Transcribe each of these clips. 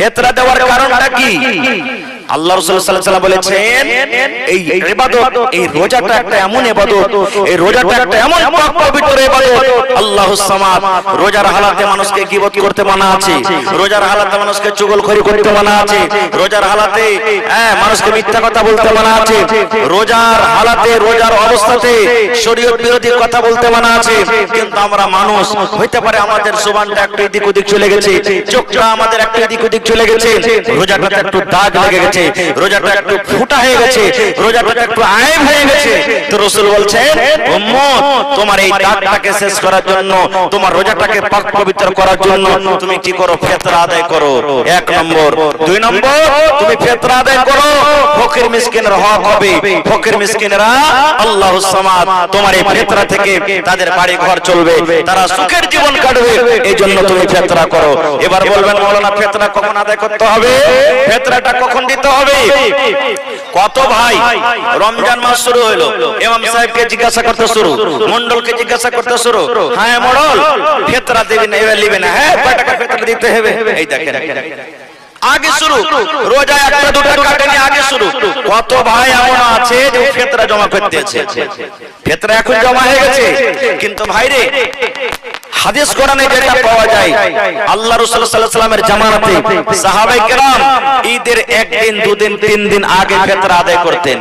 ফিতরা দেওয়ার কারণটা কি? আল্লাহ রাসূল সাল্লাল্লাহু আলাইহি ওয়াসাল্লাম বলেছেন এই ইবাদত, এই রোজাটা একটা এমন ইবাদত, এই রোজাটা একটা এমন পাক পবিত্র ইবাদত। আল্লাহুস সামাদ। রোজার হালাতে মানুষকে গীবত করতে মানা আছে, রোজার হালাতে মানুষকে চুগলখড়ি করতে মানা আছে, রোজার হালাতে মানুষকে মিথ্যা কথা বলতে মানা আছে, রোজার হালাতে রোজার অবস্থাতে শরীয়ত বিরোধী কথা বলতে মানা আছে। কিন্তু আমরা মানুষ, হইতে পারে আমাদের জবানটা একটু এদিক ওদিক চলে গেছে, চোখটা আমাদের একটু এদিক ওদিক চলে গেছে, রোজাটাতে একটু দাগ লেগে গেছে, রোজাটা একটু ফুটা হয়ে গেছে, রোজাটা একটু আয়েব হয়ে গেছে। তো রাসূল বলছেন উম্মত, তোমার এই দাগটাকে শেষ করার জন্য, তোমার রোজাটাকে পাক পবিত্র করার জন্য তুমি কি করো? ফিতরা আদায় করো। এক নম্বর। দুই নম্বর, তুমি ফিতরা আদায় করো, ফকির মিসকিনের হক হবে। ফকির মিসকিনরা আল্লাহুস সামাদ, তোমার এই ফিতরা থেকে তাদের বাড়ি ঘর চলবে, তারা সুখের জীবন কাটবে, এই জন্য তুমি ফিতরা করো। এবার বলবেন মাওলানা ফিতরা কখন আদায় করতে হবে? ফিতরাটা কখন দিতে হবে? কত ভাই রমজান মাস শুরু হলো, ইমাম সাহেবকে জিজ্ঞাসা করতে শুরু, মন্ডলকে জিজ্ঞাসা করতে শুরু, হ্যাঁ মন্ডল ফিতরা দেবেন না, এবার নেবেন না, হ্যাঁ কয় টাকা ফিতরা দিতে হবে? এই দেখেন আগে শুরু, রোজা একটা দুটো কাটেনি, আগে শুরু। কত ভাই এমন আছে যে ফিতরা জমা করতেছে, ফিতরা এখন জমা হয়ে গেছে। কিন্তু ভাই রে, হাদিস কোরআনে যেটা পাওয়া যায়, আল্লাহ রাসূল সাল্লাল্লাহু আলাইহি ওয়াসাল্লামের জামানাতে সাহাবায়ে কেরাম ঈদের একদিন দুদিন তিন দিন আগে ফিতরা আদায় করতেন।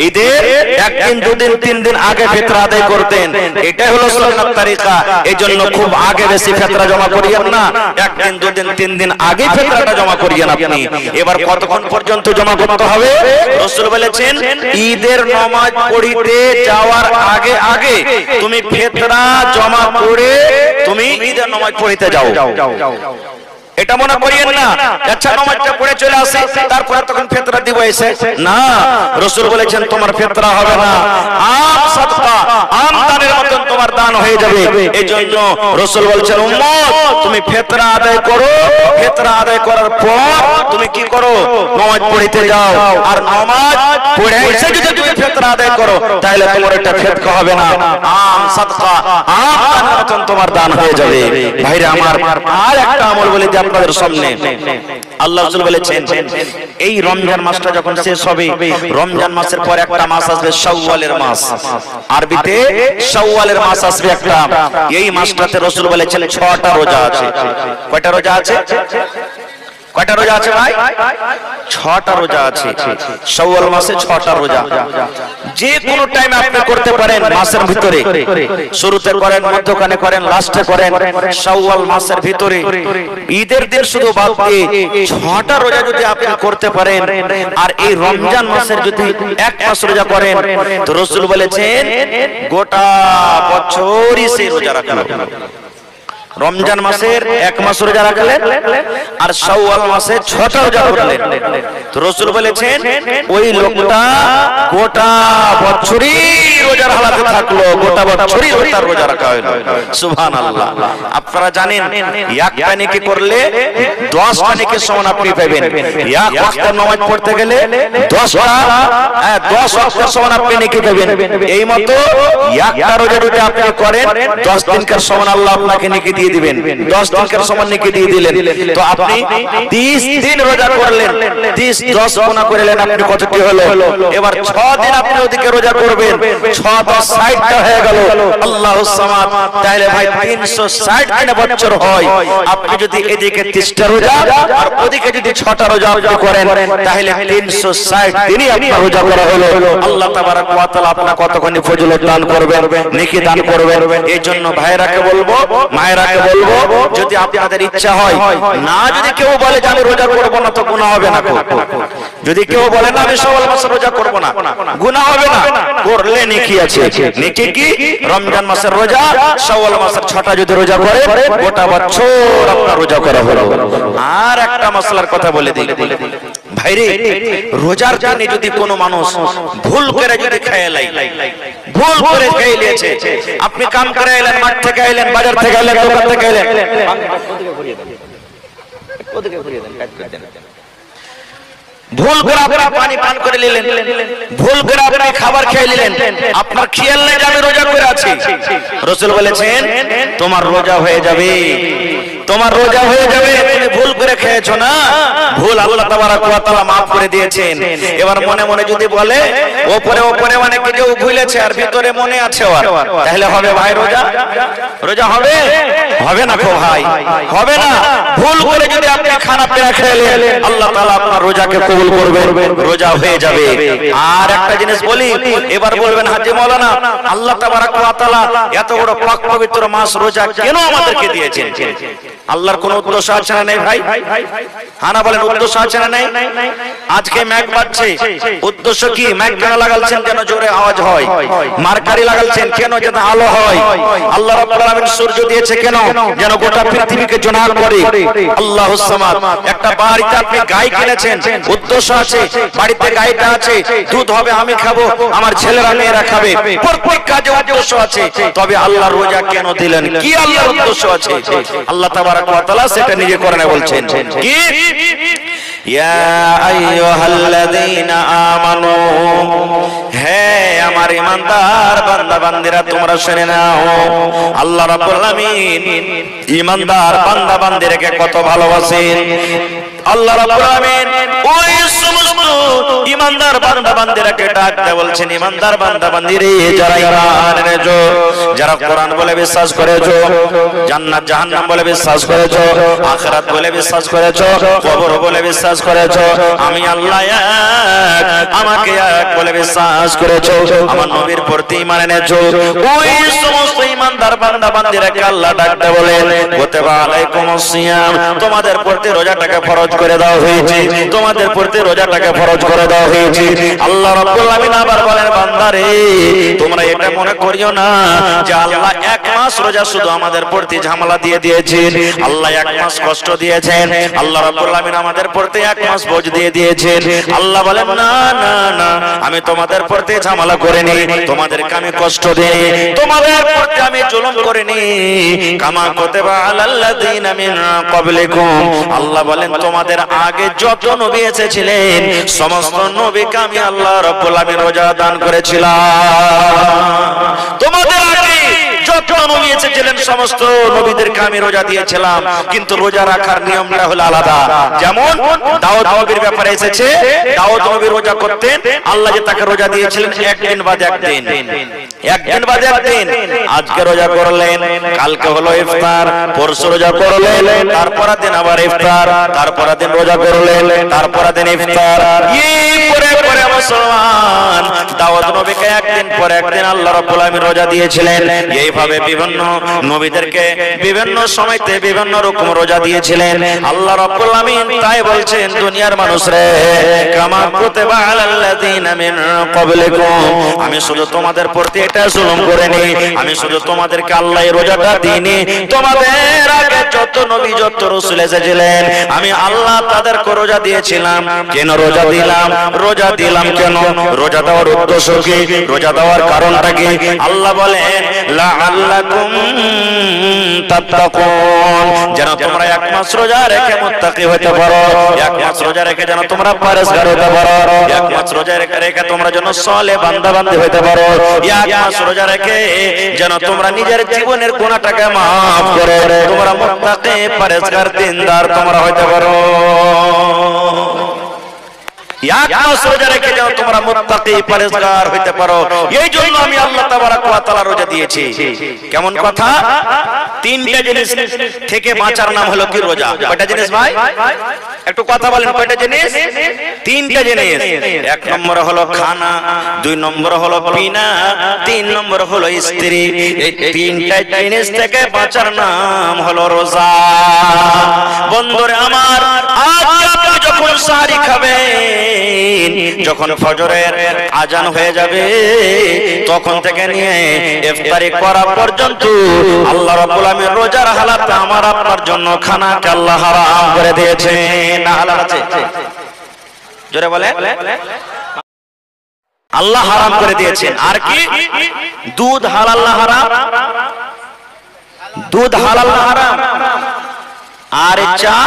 ঈদের একদিন দুদিন তিন দিন আগে ফিতরা আদায় করতেন। এটাই হলো সুন্নাত তরিকা। এইজন্য খুব আগে বেশি ফিতরা জমা করিয়েন না, একদিন দুদিন তিন দিন আগে ফিতরাটা জমা করিয়েন আপনি। এবার কতক্ষণ পর্যন্ত জমা করতে হবে? রাসূল বলেছেন ঈদের নামাজ পড়িতে যাওয়ার আগে আগে তুমি ফিতরা জমা করে তুমি ঈদের নামাজ পড়িতে যাও। এটা মনে করিয়েন না আচ্ছা নামাজটা পড়ে চলে আসে তারপরে তখন ফিতরা দিব এসে, না। রাসূল বলেছেন তোমার ফিতরা হবে না, আম সাদকা, আম দানের মতন তোমার দান হয়ে যাবে। এইজন্য রাসূল বলেছেন উম্মত, তুমি ফিতরা আদায় করো, ফিতরা আদায় করার পর তুমি কি করো? নামাজ পড়িতে যাও। আর নামাজ পড়ে এসে যদি তুমি ফিতরা আদায় করো তাহলে তোমার এটা ফিতরা হবে না, আম সাদকা, আম দানের মতন তোমার দান হয়ে যাবে। ভাইরা আমার, আর একটা আমল বলে যে আপনাদের সামনে, আল্লাহ রাসূল বলেছেন এই রমজান মাসটা যখন শেষ হবে, রমজান মাসের পর একটা মাস আসবে শাওয়ালের মাস, আরবিতে শাওয়ালের মাস আসবে একটা। এই মাসটাতে রাসূল বলেছেন 6টা রোজা আছে। কয়টা রোজা আছে? কয়টা রোজা আছে ভাই? 6টা রোজা আছে। শাওয়াল মাসে 6টা রোজা, যে কোনো টাইমে আপনি করতে পারেন মাসের ভিতরে, শুরুতে করেন, মধ্যখানে করেন, লাস্টে করেন। শাওয়াল মাসের ভিতরে ঈদের দিন শুধু বাদ দিয়ে 6টা রোজা যদি আপনি করতে পারেন, আর এই রমজান মাসের যদি এক মাস রোজা করেন, তো রাসূল বলেছেন গোটা বছরই সেই রোজা রাখা। রমজান মাসের এক মাস রোজা রাখলেন আর শাওয়াল মাসে 6টা রোজা করলেন, তো রাসূল বলেছেন ওই লোকটা গোটা বছরই রোজার হালাতে থাকলো, গোটা বছরই তার রোজা রাখা হলো। সুবহানাল্লাহ। আপনারা জানেন একটা নেকি করলে 10টা নেকির সমান আপনি পাবেন। এক ওয়াক্ত নামাজ পড়তে গেলে 10 ওয়াক্তের সমান আপনি নেকি পাবেন। এই মতো একটা রোজা যদি আপনি করেন 10 দিনকার সমান আল্লাহ আপনাকে নেকি দিয়ে দিবেন। 10 দিনকার সমান নেকি দিয়ে দিলেন। তো আপনি 30 দিন রোজা করলেন, 30 10 গুণা করলেন, আপনি কতটি হলো? এবার 6 দিন আপনি ওদিকে রোজা করবেন, 6 10 60টা হয়ে গেল। আল্লাহুস সামাদ। তাহলে ভাই 360 দিন বছর হয়। আপনি যদি এদিকে 30টা রোজা আর ওদিকে যদি 6টা রোজা আপনি করেন তাহলে 360 দিনই আপনার রোজা করা হলো। আল্লাহ তাবারক ওয়া তাআলা আপনাকে কতখানি ফজিলত দান করবেন, নেকি দান করবেন। এই জন্য ভাইরাকে বলবো, মায়েরাকে বলবো, যদি আপনাদের ইচ্ছা হয়, না যদি কেউ বলে যে আমি রোজা করব না তো গুনাহ হবে না। যদি কেউ বলে না আমি শাওয়াল মাসে রোজা করব না, গুনাহ হবে না, করলে নেকি আছে। নেকি কি? রমজান মাসের রোজা, শাওয়াল মাসের 6টা যদি রোজা করে গোটা বছর আপনার রোজা করা হলো। আর একটা মাসলার কথা বলে দিই ভাইরে, রোজার দিনে যদি কোনো মানুষ ভুল করে যদি খেয়ে লাই, ভুল করে খেয়ে নিয়েছে, আপনি কাম করে এলেন, মাঠ থেকে এলেন, বাজার থেকে এলেন, দোকান থেকে এলেন, ভুল করে আপনি পানি পান করে নিলেন, ভুল করে আপনি খাবার খেয়ে নিলেন, আপনার খেয়াল নেই যে আমি রোজা করে আছি। রাসূল বলেছেন তোমার রোজা হয়ে যাবে, তোমার রোজা হয়ে যাবে। তুমি ভুল করে খেয়েছো না, ভুল আল্লাহ তাবারাক ওয়া তাআলা maaf করে দিয়েছেন। এবার মনে মনে যদি বলে উপরে উপরে মানে কি যে ভুলেছে আর ভিতরে মনে আছে ওর, তাহলে হবে ভাই রোজা? রোজা হবে? হবে না গো ভাই, হবে না। ভুল করে যদি আপনি খারাপ পেরা খেলেন, আল্লাহ তাআলা আপনার রোজাকে কবুল করবেন, রোজা হয়ে যাবে। আর একটা জিনিস বলি, এবার বলবেন হাজী মাওলানা আল্লাহ তাবারাক ওয়া তাআলা এত বড় পাক পবিত্র মাস রোজা কেন আমাদেরকে দিয়েছেন? আল্লাহর কোন উদ্দেশ্য আছে না? নেই ভাই? হ্যাঁ না বলেন, উদ্দেশ্য আছে না? নেই। আজকে ম্যাক বাজছে, উদ্দেশ্য কি? ম্যাক কেন লাগালছেন? যেন জোরে আওয়াজ হয়। মার্কারি লাগালছেন কেন? যেন আলো হয়। আল্লাহ রাব্বুল আলামিন সূর্য দিয়েছে কেন? যেন গোটা পৃথিবীকে জোনাক করে। আল্লাহুস সামাদ। একটা বাড়িতে আপনি গাই কিনেছেন, উদ্দেশ্য আছে, বাড়িতে গাইটা আছে, দুধ হবে, আমি খাবো, আমার ছেলেরা মেয়েরা খাবে, প্রত্যেক কাজে উদ্দেশ্য আছে। তবে আল্লাহ রোজা কেন দিলেন? কি আল্লাহর উদ্দেশ্য আছে? আল্লাহ তাবারাক ওয়া তাআলা সেটা নিজে কোরআনে বলছেন কি? ইয়া আইয়ুহাল্লাযীনা আমানু, হে আমার ঈমানদার বান্দা বান্দীরা তোমরা শুনে নাও, আল্লাহ রাব্বুল আলামিন ঈমানদার বান্দা বান্দীদেরকে কত ভালোবাসেন। আল্লাহ রাব্বুল আলামিন ওই সমস্ত ঈমানদার বান্দা বান্দীদেরকে ডাকতে বলছেন, ঈমানদার বান্দা বান্দীরে যারা ঈমান এনেছো, যারা কোরআন বলে বিশ্বাস করেছো, জান্নাত জাহান্নাম বলে বিশ্বাস করেছো, আখিরাত বলে বিশ্বাস করেছো, কবর বলে বিশ্বাস করেছো, আমি আল্লাহ এক, আমাকে এক বলে বিশ্বাস করেছো, আমার নবীর প্রতি ঈমান এনেছো, ওই সমস্ত ঈমানদার বান্দা বান্দীদেরকে আল্লাহ ডাকতে বলেন, কুতিবা আলাইকুমুস সিয়াম, তোমাদের প্রতি রোজাটাকে ফরজ করে দেওয়া হয়েছে, তোমাদের প্রতি রোজাটাকে ফরজ করে দেওয়া হয়েছে। আল্লাহ রাব্বুল আলামিন আবার বলেন, বান্দারে তোমরা এটা মনে করিও না যে আল্লাহ এক মাস রোজা শুধু আমাদের প্রতি ঝামেলা দিয়ে দিয়েছেন, আল্লাহ এক মাস কষ্ট দিয়েছেন, আল্লাহ রাব্বুল আলামিন আমাদের প্রতি এক মাস বোঝ দিয়ে দিয়েছেন। আল্লাহ বলেন, না না না, আমি তোমাদের প্রতি ঝামেলা করিনি, তোমাদেরকে আমি কষ্ট দেই, তোমাদের প্রতি আমি জুলুম করিনি। কামা কুতিবা আলাল্লাযীনা মিন ক্বাবলিকুম, আল্লাহ বলেন তোমাদের আগে যত নবী এসেছিলেন সমস্ত নবীকে আমি আল্লাহ রাব্বুল আলামিন রোজা দান করেছিলাম। তোমাদের আগে যত নবী এসেছিলেন সমস্ত নবীদেরকে আমি রোজা দিয়েছিলাম, কিন্তু রোজা রাখার নিয়মটা হলো আলাদা। যেমন দাউদ নবীর ব্যাপারে এসেছে, দাউদ নবী রোজা করতেন, আল্লাহ যে তাকে রোজা দিয়েছিলেন একদিন বাদে একদিন, একদিন বাদে একদিন। আজকে রোজা করলেন, কালকে হলো ইফতার, পরশু রোজা করলেন, তারপরের দিন আবার ইফতার, তারপরের দিন রোজা করলেন, তারপরের দিন ইফতার। এই পরে পরে মুসলমান দাউদ নবীকে একদিন পরে একদিন আল্লাহ রাব্বুল আলামিন রোজা দিয়েছিলেন। এইভাবে বিভিন্ন নবীদেরকে বিভিন্ন সময়তে বিভিন্ন রকম রোজা দিয়েছিলেন আল্লাহ রাব্বুল আলামিন। তাই বলছেন, দুনিয়ার মানুষরে, কামা কুতিবা আলাল্লাযীনা মিন ক্বাবলিকুম, আমি শুধু তোমাদের প্রতি এটা জুলুম করিনি, আমি শুধু তোমাদেরকে আল্লাহ এই রোজাটা দিইনি, তোমাদের আগে যত নবী যত রাসূল এসেছিলেন আমি আল্লাহ তাদেরকে রোজা দিয়েছিলাম। কেন রোজা দিলাম? রোজা দিলাম কেন? রোজা দেওয়ার উদ্দেশ্য কি? রোজা দেওয়ার কারণটা কি? আল্লাহ বলেন, লাআল্লাকুম তাত্তাকুন, যেন তোমরা এক মাস রোজা রেখে মুত্তাকি হতে পারো, এক মাস রোজা রেখে যেন তোমরা পরহেজগার হতে পারো, এক মাস রোজা রেখে তোমরা যেন সালেহ বান্দা বান্দী হতে পারো, এক মাস রোজা রেখে যেন তোমরা নিজের জীবনের গুনাহটাকে maaf করে তোমরা মুত্তাকি পরহেজগার দিনদার তোমরা হতে পারো। এক মাস রোজা রেখে যেন তোমরা মুত্তাকি পরহেজগার হইতে পারো, এই জন্য আমি আল্লাহ তাবারাক ওয়া তাআলা রোজা দিয়েছি। কেমন কথা? তিনটা জিনিস থেকে বাঁচার নাম হলো কি? রোজা। কয়টা জিনিস ভাই? একটু কথা বলেন, কয়টা জিনিস? তিনটা জিনিস। এক নম্বর হলো খানা, দুই নম্বর হলো পিনা, তিন নম্বর হলো স্ত্রী। এই তিনটা জিনিস থেকে বাঁচার নাম হলো রোজা। বন্ধুরে আমার, আজ আপনি যখন সাহরি খাবেন, যখন ফজরের আজান হয়ে যাবে, তখন থেকে নিয়ে ইফতারি করা পর্যন্ত আল্লাহ রাব্বুল আলামিন রোজার হালাতে আমার আপনার জন্য খানাকে আল্লাহ হারাম করে দিয়েছেন। না হালাল আছে? জোরে বলে, আল্লাহ হারাম করে দিয়েছেন। আর কি? দুধ হালাল না হারাম? দুধ হালাল না হারাম? আর চা,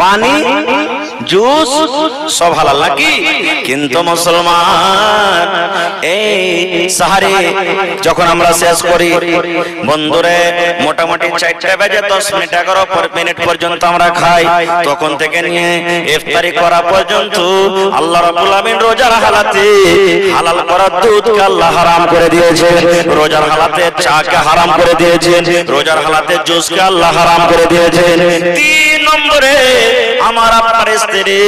পানি জুস সব হালাল নাকি? কিন্তু মুসলমান এই সাহারি যখন আমরা শেষ করি বন্ধুরে, মোটামুটি 4টা বেজে 10 মিনিট 11 মিনিট পর্যন্ত আমরা খাই, তখন থেকে নিয়ে ইফতারি করা পর্যন্ত আল্লাহ রাব্বুল আমিন রোজার হালাতে হালাল করা দুধকে আল্লাহ হারাম করে দিয়েছেন, রোজার হালাতে চাকে হারাম করে দিয়েছেন, রোজার হালাতে জুসকে আল্লাহ হারাম করে দিয়েছেন। 3 নম্বরে আমার আপনার স্ত্রী,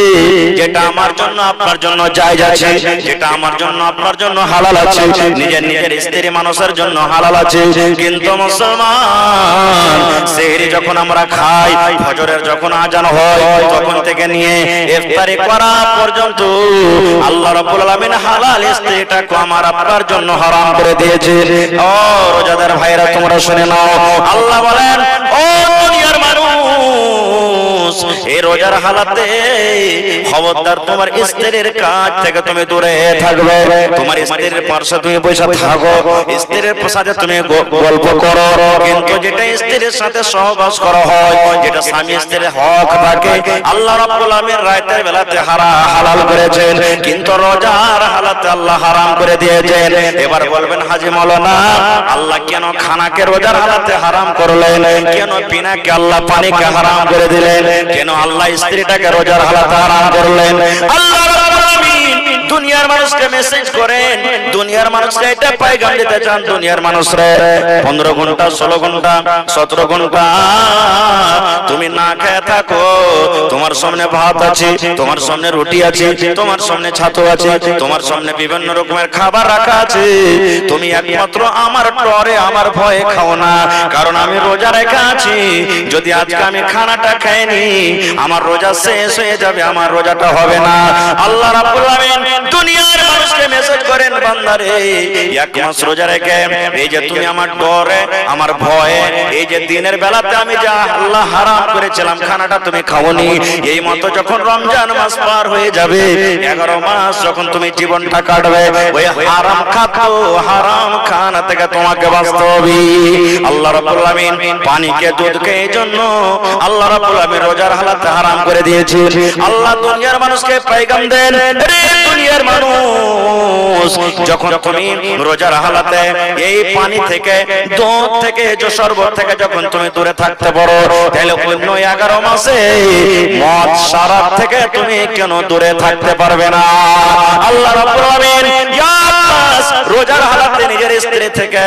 যেটা আমার জন্য আপনার জন্য জায়েজ আছে, যেটা আমার জন্য আপনার জন্য হালাল আছে, নিজের নিজের স্ত্রী মানুষের জন্য হালাল আছে। কিন্তু মুসলমান সেহরি যখন আমরা খাই, ফজরের যখন আজান হয়, তখন থেকে নিয়ে ইফতারি করা পর্যন্ত আল্লাহ রাব্বুল আলামিন হালাল স্ত্রীটাকে আমার আপনার জন্য হারাম করে দিয়েছে। ও রোজাদার ভাইরা তোমরা শুনে নাও, আল্লাহ বলেন ও দুনিয়ার মানুষ, এই রোজার হালাতে খবরদার তোমার স্ত্রীর কাছ থেকে তুমি দূরে থাকবে। তোমার স্ত্রীর পাশে তুমি বসে থাকো, স্ত্রীর সাথে তুমি গল্প করো, কিন্তু যেটা স্ত্রীর সাথে সহবাস করা হয়, যেটা স্বামী স্ত্রীর হক থাকে, আল্লাহ রাব্বুল আমিন রাতের বেলাতে হালাল করেছেন, কিন্তু রোজার হালাতে আল্লাহ হারাম করে দিয়েছেন। এবার বলবেন হাজী মাওলানা, আল্লাহ কেন খানাকে রোজার হালাতে হারাম করলেন? কেন পিনাকে আল্লাহ পানিকে হারাম করে দিলেন? কেন আল্লাহ স্ত্রীটাকে রোজার হালাতে হারাম করলেন? আল্লাহ রাব্বুল আমিন দুনিয়ার মানুষকে মেসেজ করেন, দুনিয়ার মানুষকে এটা পয়গাম দিতে চান, দুনিয়ার মানুষরা 15 ঘন্টা 16 ঘন্টা 17 ঘন্টা তুমি না খেয়ে থাকো, তোমার সামনে ভাত আছে, তোমার সামনে রুটি আছে, তোমার সামনে ছাতু আছে, তোমার সামনে বিভিন্ন রকমের খাবার রাখা আছে, তুমি একমাত্র আমার ডরে আমার ভয়ে খাও না, কারণ আমি রোজা রেখে আছি। যদি আজকে আমি খানাটা খাইনি, আমার রোজা শেষ হয়ে যাবে, আমার রোজাটা হবে না। আল্লাহ রাব্বুল আমিন দুনিয়ার মানুষকে মেসেজ করেন, বান্দারে এক মাস রোজা রেখে এই যে তুমি আমার ডরে আমার ভয়ে এই যে দিনের বেলাতে আমি যা আল্লাহ হারাম করেছিলাম খানাটা তুমি খাওনি, এই মতো যখন রমজান মাস পার হয়ে যাবে, 11 মাস যখন তুমি জীবনটা কাটবে, ওই হারাম খাতো হারাম খানা থেকে তোমাকে বাঁচতে হবে। আল্লাহ রাব্বুল আমিন পানিকে দুধকে এই জন্য আল্লাহ রাব্বুল আমিন রোজার হালাতে হারাম করে দিয়েছে। আল্লাহ দুনিয়ার মানুষকে পয়গাম দেন, রে দুনিয়ার মানুষ, যখন তুমি রোজার হালাতে এই পানি থেকে দুধ থেকে যে শরবত থেকে যখন তুমি দূরে থাকতে পারো, তাহলে অন্য 11 মাসে মদ শরাব থেকে তুমি কেন দূরে থাকতে পারবে না? আল্লাহ রাব্বুল আমিন রোজার হালাতে নিজের স্ত্রী থেকে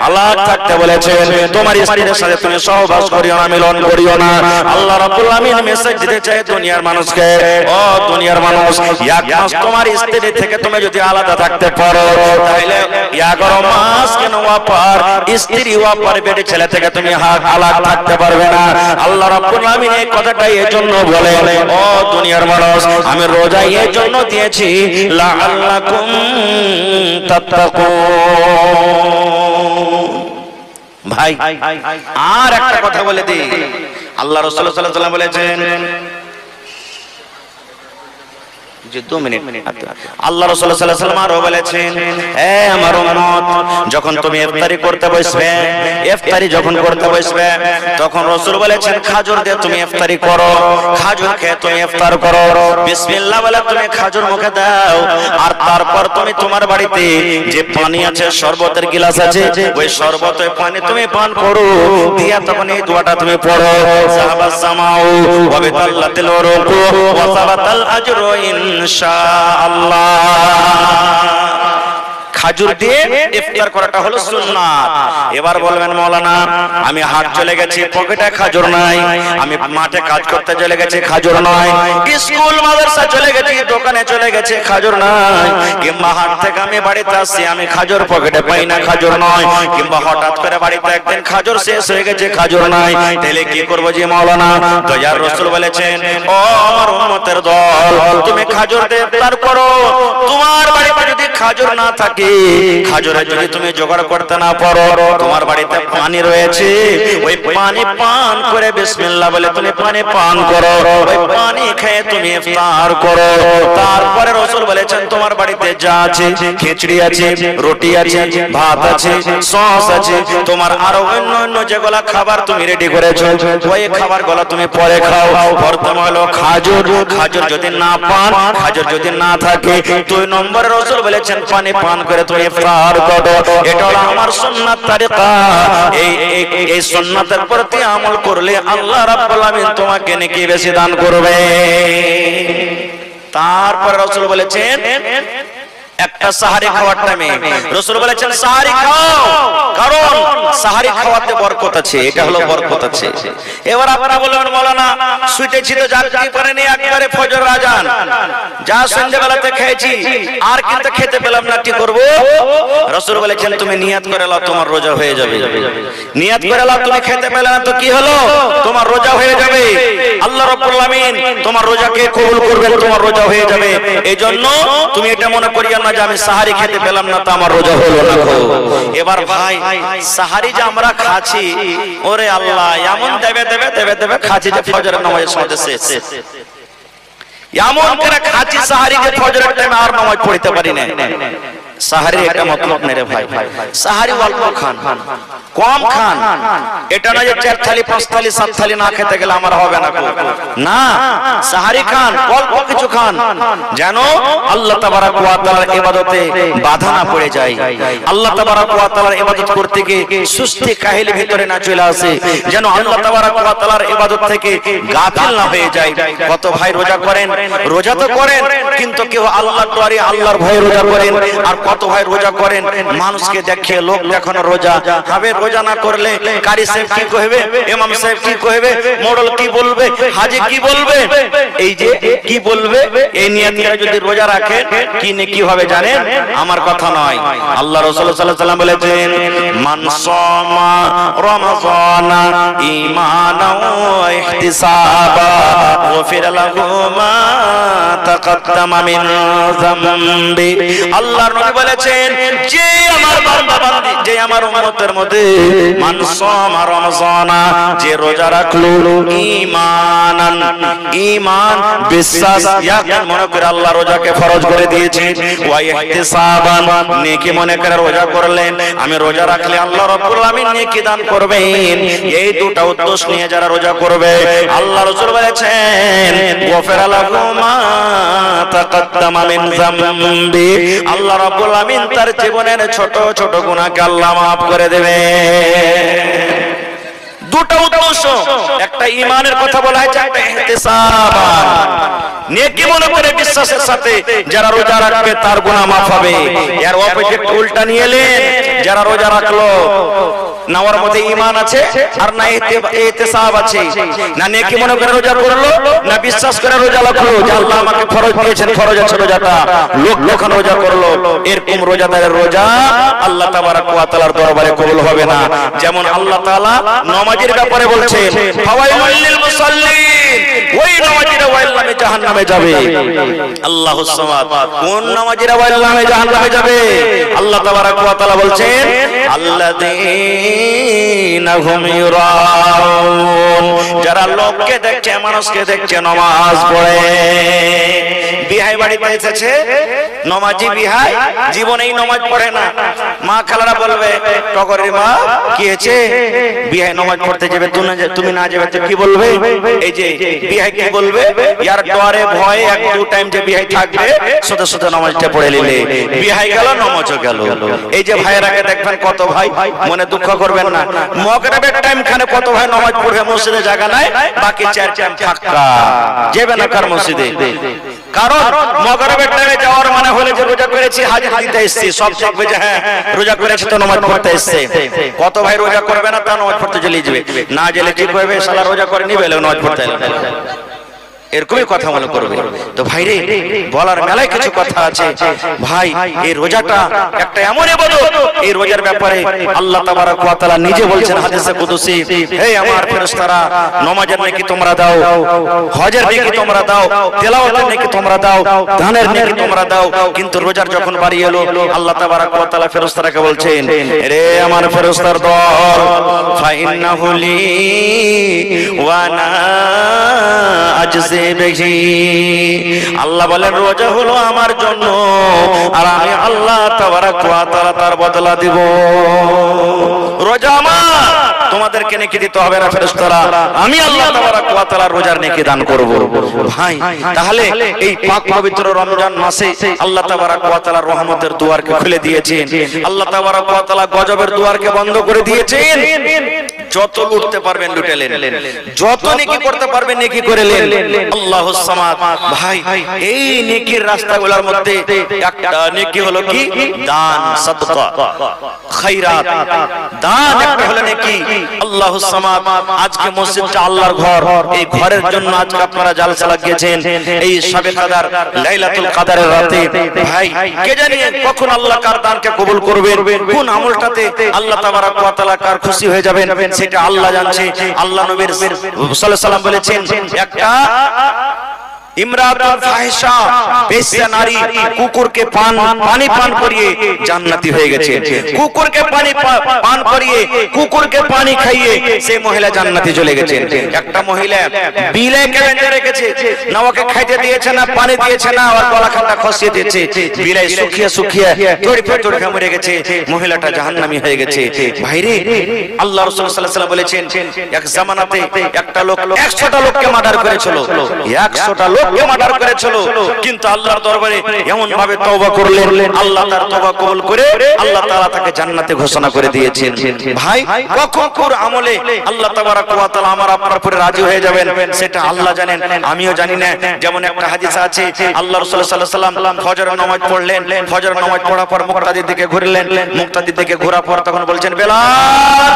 আলাদা থাকতে বলেছেন, তোমার স্ত্রীর সাথে তুমি সহবাস করিও না, মিলন করিও না। আল্লাহ রাব্বুল আমিন মেসেজ দিতে চায় দুনিয়ার মানুষকে, ও দুনিয়ার মানুষ, এক মাস তোমার স্ত্রী থেকে তুমি যদি আলাদা থাকতে পারো, তাহলে 11 মাস কেন ওয়াপার স্ত্রী ওয়াপার বেডি ছেলে থেকে তুমি আলাদা থাকতে পারবে না। আল্লাহ রাব্বুল আমিন এই কথাটাই এই জন্য বলে, ও দুনিয়ার মানুষ, আমি রোজা এই জন্য দিয়েছি লাআল্লাকুম তাত্তাকুন। ভাই আর একটা কথা বলে দিই, আল্লাহ রাসূল সাল্লাল্লাহু আলাইহি ওয়াসাল্লাম বলেছেন যে 2 মিনিট, আল্লাহ রাসূল সাল্লাল্লাহু আলাইহি ওয়াসাল্লাম আরো বলেছেন, হে আমার উম্মত, যখন তুমি ইফতারি করতে বসবে, ইফতারি যখন করতে বসবে, তখন রাসূল বলেছেন খাজুর দিয়ে তুমি ইফতারি করো, খাজুর খেয়ে তুমি ইফতার করো, বিসমিল্লাহ বলে তুমি খাজুর মুখে দাও, আর তারপর তুমি তোমার বাড়িতে যে পানি আছে, শরবতের গিলাস আছে, ওই শরবতের পানি তুমি পান করো, দিয়া তখন এই দোয়াটা তুমি পড়ো, সাহাবাস জামাউ ওয়া বিতাল্লাতিল উরুকু ওয়া সাবাতাল আজরু ইনশাআল্লাহ। খাজুর দিয়ে ইফতার করাটা হলো সুন্নাত। এবার বলবেন মাওলানা, আমি হাট চলে গেছি, পকেটে খাজুর নাই, আমি মাঠে কাজ করতে চলে গেছি, খাজুর নাই, স্কুল মাদ্রাসা চলে গেছি, দোকানে চলে গেছি, খাজুর নাই, কিংবা হাট থেকে আমি বাড়িতে আসছি, আমি খাজুর পকেটে পাই না, খাজুর নয়, কিংবা হঠাৎ করে বাড়িতে একদিন খাজুর শেষ হয়ে গেছে, খাজুর নাই, তাহলে কি করব জি মাওলানা? তো ইয়া রাসূল বলেছেন, ও আমার উম্মতের দল, তুমি খাজুর দিয়ে ইফতার করো। তোমার বাড়িতে যদি খাজুর না থাকে, খাজুরের যদি তুমি জোগাড় করতে না পারো, তোমার বাড়িতে পানি রয়েছে, ওই পানি পান করে বিসমিল্লাহ বলে তুমি পানি পান করো, ওই পানি খেয়ে তুমি ইফতার করো। তারপরে রাসূল বলেছেন তোমার বাড়িতে যা আছে, খিচুড়ি আছে, রুটি আছে, ভাত আছে, সস আছে, তোমার আরো অন্য অন্য যেগুলা খাবার তুমি রেডি করেছো, ওই খাবারগুলো তুমি পরে খাও। প্রথম হলো খাজুর, খাজুর যদি না পান, খাজুর যদি না থাকে, 2 নম্বরে রাসূল বলেছেন পানি পান করে তুমি ইফতার করো। এটা হলো আমার সুন্নাত তরিকা। এই সুন্নাতের প্রতি আমল করলে আল্লাহ রাব্বুল আলামিন তোমাকে নেকি বেশি দান করবে। তারপর রাসূল বলেছেন একটা সাহারি খাওয়ার টাইমে রাসূল বলেছেন সাহারি খাও, কারণ সাহারি খাওয়াতে বরকত আছে, এটা হলো বরকত আছে। এবার আপনারা বলবেন মাওলানা শুইতেছি তো জাগতে পারিনি, একবারে ফজর আজান যা সন্ধ্যাবেলাতে খেয়েছি আর কিন্তু খেতে পেলাম না, কি করব? রাসূল বলেছেন তুমি নিয়ত করে নাও, তোমার রোজা হয়ে যাবে। নিয়ত করে নাও, তুমি খেতে পেলে না তো কি হলো, তোমার রোজা হয়ে যাবে। আল্লাহ রাব্বুল আলামিন তোমার রোজাকে কবুল করবেন, তোমার রোজা হয়ে যাবে। এইজন্য তুমি এটা মনে করিয়া না যে আমি সাহারি খেতে পেলাম না তো আমার রোজা হলো না। এবার ভাই সাহারি যে আমরা খাচ্ছি, ওরে আল্লাহ এমন দেবে দেবে দেবে দেবে খাচ্ছি যে ফজরের নামাজের সময় শেষ, এমন করে খাচ্ছি সাহারি যে ফজরের টাইমে আর নামাজ পড়তে পারি না। সাহারি একটা মতলব নেই রে ভাই, সাহারি অল্প খান, কম খান। এটা না যে 4 থালি 5 থালি 7 থালি না খেতে গেলে আমার হবে না, না সাহারি খান, অল্প কিছু খান, যেন আল্লাহ তাবারক ওয়া তাআলার ইবাদতে বাধা না পড়ে যায়। আল্লাহ তাবারক ওয়া তাআলার ইবাদত করতে গিয়ে সুস্তি কাহিলি ভিতরে না চলে আসে, যেন আল্লাহ তাবারক ওয়া তাআলার ইবাদত থেকে গাফিল না হয়ে যায়। কত ভাই রোজা করেন, রোজা তো করেন কিন্তু কেউ আল্লাহর তরি আল্লাহর ভয়ে রোজা করেন, আর কত ভাই রোজা করেন মানুষকে দেখে লোক দেখানো রোজা। হবে রোজা না করলে কারি সাহেব কি কইবে, ইমাম সাহেব কি কইবে, মোড়ল কি বলবে, হাজী কি বলবে, এই যে কি বলবে, এই নিয়ত করে যদি রোজা রাখেন কি নেকি হবে জানেন? আমার কথা নয়, আল্লাহ রাসূল সাল্লাল্লাহু আলাইহি ওয়াসাল্লাম বলেছেন মান সামা রমাযানা ঈমানান ওয়া ইহতিসাবা গুফিরা লাহু মা তাকাদ্দামা মিন যামবি। আল্লাহর নবী বলেছেন যে আমার বান্দা বান্দি, যে আমার উম্মতের মধ্যে মান সামা রমাযানা, যে রোজা রাখলো ঈমানান, ঈমান বিশ্বাস ইয়াকিন মনে করে আল্লাহ রোজাকে ফরজ করে দিয়েছেন, ওয়া ইহতিসাবান নেকি মনে করে রোজা করলেন, আমি রোজা রাখলে আল্লাহ রাব্বুল আলামিন নেকি দান করবেন। এই দুটো উদ্দেশ্য নিয়ে যারা রোজা করবে আল্লাহ রাসূল বলেছেন গুফিরা লাহু মা তাকাদ্দামা মিন যামবি, আল্লাহ রাব্বুল আলামিন তার জীবনের ছোট ছোট গুনাহকে আল্লাহ maaf করে দেবে। দুটো উদ্দেশ্য, একটা ঈমানের কথা বলা হয়েছে, একটা ইহতিসাব নেকি মনে করে বিশ্বাসের সাথে যারা রোজা রাখবে তার গুনাহ maaf হবে। এর অপোজিট উল্টা নিয়ে এলেন, যারা রোজা রাখলো নাওয়ার মধ্যে ঈমান আছে আর না ইহতিসাব আছে, না নেকি মনে করে রোজা করলো, না বিশ্বাস করে রোজা রাখলো যে আল্লাহ আমাকে ফরজ দিয়েছেন, ফরজ আছে রোজাটা, লোক যখন রোজা করলো, এরকম রোজাদারের রোজা আল্লাহ তাবারক ওয়া তাআলার দরবারে কবুল হবে না। যেমন আল্লাহ তাআলা নামাজের ব্যাপারে বলছেন ফাওয়াইলুল লিল মুসাল্লিন, ওই নামাজীরা ওয়াইল নামে জাহান্নামে যাবে। আল্লাহুস সামাদ, কোন নামাজীরা ওয়াইল নামে জাহান্নামে যাবে? আল্লাহ তাবারক ওয়া তাআলা বলছেন আল্লাযীনা হুম ইউরাউন, যারা লোককে দেখছে, মানুষকে দেখছে নামাজ পড়ে। বিহাই বাড়িতে এসেছে নামাজি বিহাই, জীবনেই নামাজ পড়ে না। মা খালারা বলবে টগরের মা কি হয়েছে, বিহাই নামাজ পড়তে যাবে, তুমি না যাবে তো কি বলবে? এই যে বিহাই কি বলবে, ইয়ার ডরে ভয়ে 1-2 টাইম যে বিহাই থাকবে শুধু শুধু নামাজটা পড়ে নিলে বিহাই গেল, নামাজও গেল। এই যে ভাইরাকে দেখবেন কত ভাই, মনে দুঃখ করবেন না, মাগরিবের টাইম খানে কত ভাই নামাজ পড়বে, মসজিদে জায়গা নাই, বাকি 4 টাইম ফাঁকা, যাবে না কার মসজিদে। কারণ মাগরিবের টাইমে যাওয়ার মানে হলে যে রোজা করেছি হাজির দিতে এসেছি, সব দেখবে যে হ্যাঁ রোজা করেছি তো নামাজ পড়তে এসেছে। কত ভাই রোজা করবে না, তা নামাজ পড়তে চলে যাবে, না গেলে কি করবে, শালা রোজা করে নিবে নামাজ পড়তে এলো। এরকমই কথা মনে করবে। তো ভাই রে, বলার মেলায় কিছু কথা আছে ভাই। এই রোজাটা একটা এমন ইবাদত, এই রোজার ব্যাপারে আল্লাহ তাবারক ওয়া তাআলা নিজে বলছেন হাদিসে কুদসি, হে আমার ফেরেশতারা, নামাজের নেকি তোমরা দাও, হজের নেকি তোমরা দাও, তেলাওয়াতের নেকি তোমরা দাও, দানের নেকি তোমরা দাও, কিন্তু রোজার যখন বাড়ি এলো আল্লাহ তাবারক ওয়া তাআলা ফেরেশতারাকে বলছেন, রে আমার ফেরেশতার দল, ফাইন্নাহু লি ওয়া আনা আজজি বিহি। আল্লাহ বলেন রোজা হলো আমার জন্য, আর আমি আল্লাহ তাবারক ওয়া তাআলা তার বদলা দিব। রোজা আমার, তোমাদেরকে নেকি দিতে হবে না ফেরেশতারা, আমি আল্লাহ তাবারক ওয়া তাআলা রোজার নেকি দান করব। ভাই তাহলে এই পাক পবিত্র রমজান মাসে আল্লাহ তাবারক ওয়া তাআলা রহমতের দুয়ারকে খুলে দিয়েছেন, আল্লাহ তাবারক ওয়া তাআলা গজবের দুয়ারকে বন্ধ করে দিয়েছেন। যত লুটতে পারবেন লুটেলেন, যত নেকি করতে পারবেন নেকি করেলেন। আল্লাহুস সামাদ। ভাই এই নেকির রাস্তাগুলোর মধ্যে একটা নেকি হলো কি দান, সাদকা, খায়রাত। দান একটা হলো নেকি। আল্লাহুস সামাদ। আজকে মসজিদটা আল্লাহর ঘর, এই ঘরের জন্য আজকে আপনারা জালসা লাগিয়েছেন এই শবে কদর, লাইলাতুল কদরের রাতে। ভাই কে জানে কখন আল্লাহ কার দানকে কবুল করবেন, কোন আমলটাতে আল্লাহ তাবারক ওয়া তাআলা কার খুশি হয়ে যাবেন সেটা আল্লাহ জানছে। আল্লাহ নবী সাল্লাল্লাহু আলাইহি সাল্লাম বলেছেন, একটা ইমরাতুল ফাহিশা, বেশ্যা নারী, কুকুরকে পানি পান করিয়ে জান্নাতি হয়ে গেছে। কুকুরকে পানি পান করিয়ে, কুকুরকে পানি খাইয়ে সেই মহিলা জান্নাতি চলে গেছে। একটা মহিলা বিলাইকে বেঁধে রেখেছে, না ওকে খাইতে দিয়েছে, না পানি দিয়েছে, না ওর গলাখানটা খসিয়ে দিয়েছে, বিলাই শুকিয়ে শুকিয়ে তড়িয়ে মরে গেছে, মহিলাটা জাহান্নামী হয়ে গেছে। ভাইরে, আল্লাহ রাসূল সাল্লাল্লাহু আলাইহি ওয়াসাল্লাম বলেছেন, এক জামানাতে একটা লোক 100টা লোককে মার্ডার করেছিল, 100টা লোককে মার্ডার করেছিল, কিন্তু আল্লাহর দরবারে এমন ভাবে তওবা করলেন, আল্লাহ তার তওবা কবুল করে আল্লাহ তাআলা তাকে জান্নাতে ঘোষণা করে দিয়েছেন। ভাই কখন কোন আমলে আল্লাহ তাবারক ওয়া তাআলা আমার আপনার উপরে রাজি হয়ে যাবেন সেটা আল্লাহ জানেন, আমিও জানি না। যেমন একটা হাদিস আছে, আল্লাহ রাসূল সাল্লাল্লাহু আলাইহি ওয়াসাল্লাম ফজরের নামাজ পড়লেন, ফজরের নামাজ পড়ার পর মুক্তাদির দিকে ঘুরলেন, মুক্তাদির দিকে ঘোরার পর তখন বলছেন, বেলাল,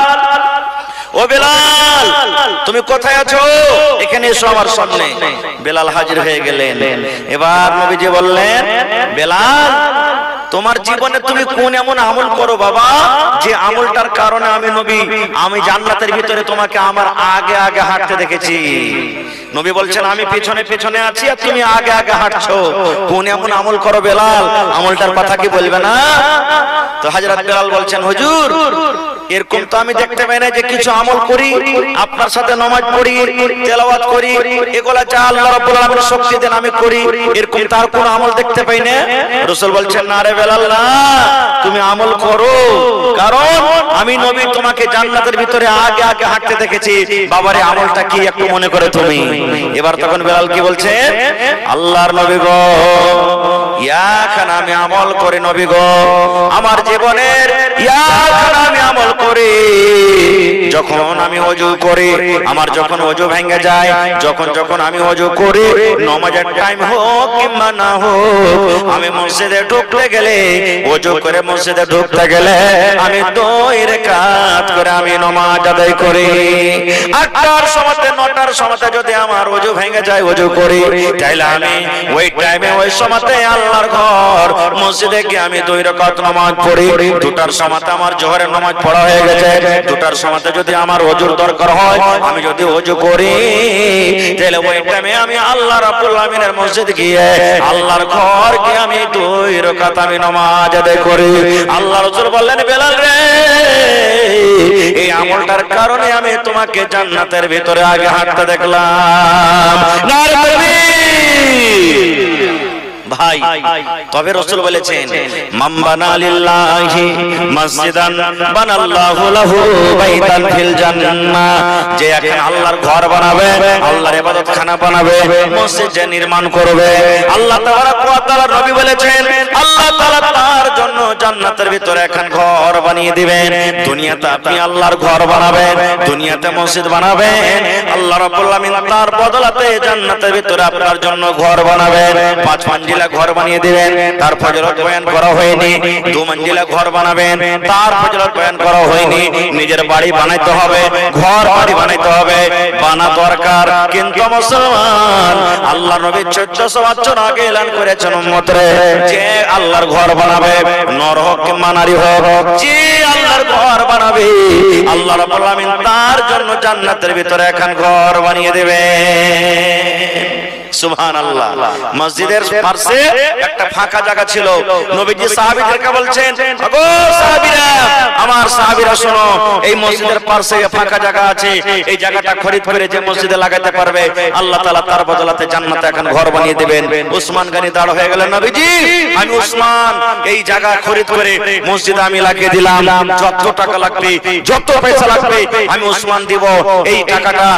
ও বেলাল তুমি কোথায় আছো, এখানে এসো আমার সামনে। বেলাল হাজির হয়ে গেলেন। এবার নবীজি বললেন, বেলাল তোমার জীবনে তুমি কোন এমন আমল করো বাবা, যে আমলটার কারণে আমি নবী, আমি জান্নাতের ভিতরে তোমাকে আমার আগে আগে হাঁটতে দেখেছি। নবী বলছেন, আমি পেছনে পেছনে আছি আর তুমি আগে আগে হাঁটছো, কোন এমন আমল করো বেলাল, আমলটার কথা কি বলবে না? তো হযরত বেলাল বলছেন, হুজুর এরকম তো আমি দেখতে পাই না যে কিছু আমল করি, আপনার সাথে নামাজ পড়ি, তেলাওয়াত করি, এগুলা যা আল্লাহ রাব্বুল আলামিন শক্তি দেন আমি করি, এরকম তার কোন আমল দেখতে পাই না। রাসূল বলছেন, না রে বেলাল, না, তুমি আমল করো, কারণ আমি নবী তোমাকে জান্নাতের ভিতরে আগে আগে হাঁটতে দেখেছি। বাবারে আমলটা কি একটু মনে করে তুমি। এবার তখন বেলাল কি বলছে, আল্লাহর নবী গো, ইয়াখান আমি আমল করে নবী গো, আমার জীবনের ইয়াখান আমি আমল করে, যখন আমি ওযু করি, আমার যখন ওযু ভেঙে যায়, যখন আমি ওযু করি, নামাজের টাইম হোক কিংবা না হোক, আমি মসজিদে ঢুকতে গেলে, ওযু করে মসজিদে ঢুকতে গেলে আমি 2 রাকাত করে আমি নামাজ আদায় করি। 8টার সময় 9টার সময় যদি আমার ওযু ভেঙে যায়, ওযু করি, তাইলে আমি ওই টাইমে ওই সময়তে আল্লাহর ঘর মসজিদে গিয়ে আমি 2 রাকাত নামাজ পড়ি। 2টার সময় আমার জোহরের নামাজ পড়া হয়ে গেছে, 2টার সময় যদি আমার ওযুর দরকার হয়, আমি যদি ওযু করি, তাহলে ওই টাইমে আমি আল্লাহ রাব্বুল আমিনের মসজিদ গিয়ে আল্লাহর ঘর গিয়ে আমি 2 রাকাত আমি নামাজ আদায় করি। আল্লাহ রাসূল বললেন, বেলাল রে, এই আমলটার কারণে আমি তোমাকে জান্নাতের ভিতরে আগে হাঁটতে দেখলাম। নারে তাকবীর। ভাই তবে রাসূল বলেছেন, মান বানা লিল্লাহি মসজিদান বানাল্লাহু লাহু বাইতান ফিল জান্নাহ, যে এখন আল্লাহর ঘর বানাবে, আল্লাহর ইবাদতখানা বানাবে, মসজিদ যে নির্মাণ করবে, আল্লাহ তাবারক ওয়া তাআলা নবী বলেছেন, আল্লাহ তাআলা তার জন্য জান্নাতের ভিতরে এখন ঘর বানিয়ে দিবেন। দুনিয়াতে আপনি আল্লাহর ঘর বানাবেন, দুনিয়াতে মসজিদ বানাবেন, আল্লাহ রাব্বুল আমিন তার বদলাতে জান্নাতের ভিতরে আপনার জন্য ঘর বানাবেন। 5 মঞ্জিলা ঘর বানিয়ে দিবেন, তার ফজিলত বয়ান করা হয়নি। 2 মঞ্জিলা ঘর বানাবেন, তার ফজিলত বয়ান করা হয়নি। নিজের বাড়ি বানাইতে হবে, ঘর বাড়ি বানাইতে হবে, বানা দরকার, কিন্তু মুসলমান আল্লাহ নবী 1400 বছর আগে এলান করেছেন উম্মতরে, যে আল্লাহর ঘর বানাবে, নর হোক কিংবা নারী হোক, যে আল্লাহর ঘর বানাবে আল্লাহ রাব্বুল আলামিন তার জন্য জান্নাতের ভিতরে এখন ঘর বানিয়ে দেবে। সুবহানাল্লাহ। মসজিদের পাশে একটা ফাঁকা জায়গা ছিল, নবীজি সাহাবীদেরকে বলছেন, ওগো সাহাবীরা, আমার সাহাবীরা শোনো, এই মসজিদের পাশে ফাঁকা জায়গা আছে, এই জায়গাটা খরিদ করে যে মসজিদে লাগাতে পারবে আল্লাহ তাআলা তার বদলাতে জান্নাতে এখন ঘর বানিয়ে দিবেন। উসমান গনি দাঁড় হয়ে গেলেন, নবীজি আমি উসমান এই জায়গা খরিদ করে মসজিদে আমি লাগিয়ে দিলাম, যত টাকা লাগবে, যত পয়সা লাগবে আমি উসমান দিব, এই টাকাটা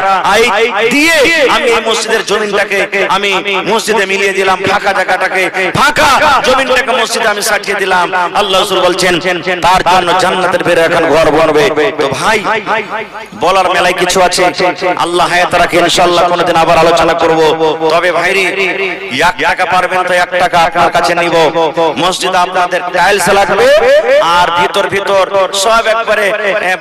দিয়ে আমি এই মসজিদের জমিনটাকে আমি মসজিদে মিলিয়ে দিলাম, ফাঁকা জায়গাটাকে, ফাঁকা জমিনটাকে মসজিদে আমি সাজিয়ে দিলাম। আল্লাহ রাসূল বলছেন তার জন্য জান্নাতের ভিতরে এখন ঘর বানাবে। তো ভাই বলার মেলায় কিছু আছে, আল্লাহ হায়াত রাখে, ইনশাআল্লাহ কোনদিন আবার আলোচনা করব। তবে ভাইরি 1 টাকা পারবেন তো 1 টাকা আপনার কাছে নিব। মসজিদে আপনাদের টাইলস লাগবে, আর ভিতর সব একবারে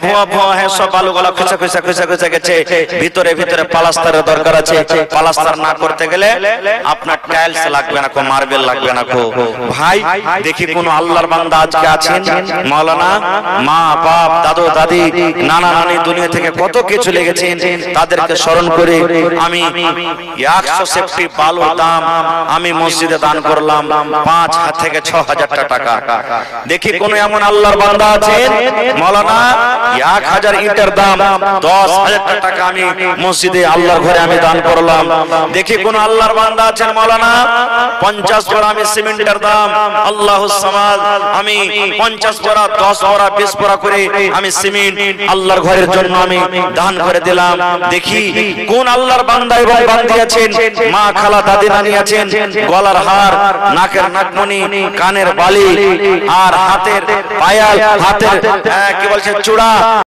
ভুয়া সব বালুগুলো খোঁচা গেছে, ভিতরে প্লাস্টারের দরকার আছে। প্লাস্টার না করতে গেলে আপনার টাইলস লাগবে না, মার্বেল লাগবে না। ভাই দেখি কোন আল্লাহর বান্দা আজকে আছেন, মাওলানা মা বাপ দাদু দাদি নানা নানি দুনিয়া থেকে কত কিছু লেগেছেন, তাদেরকে স্মরণ করে আমি 100 সেফটি বালুর দাম আমি মসজিদে দান করলাম 5 থেকে 6000 টাকা। দেখি কোন এমন আল্লাহর বান্দা আছেন, মাওলানা 1000 ইটের দাম 10000 টাকা আমি মসজিদে আল্লাহর ঘরে আমি দান করলাম। দেখি কোন আল্লাহর বান্দা আছেন, মাওলানা 50 বড়া আমি সিমেন্টের দাম আল্লাহুস সামাদ আমি 50 বড়া 10 বড়া 20 বড়া করে আমি সিমেন্ট আল্লাহর ঘরের জন্য আমি দান করে দিলাম। দেখি কোন আল্লাহর বান্দা এবং বান্দি আছেন, মা খালা দাদি নানি আছেন, গলার হার, নাকের নাকমণি, কানের বালি, আর হাতের পায়াল, হাতের কি বলছে চূড়া,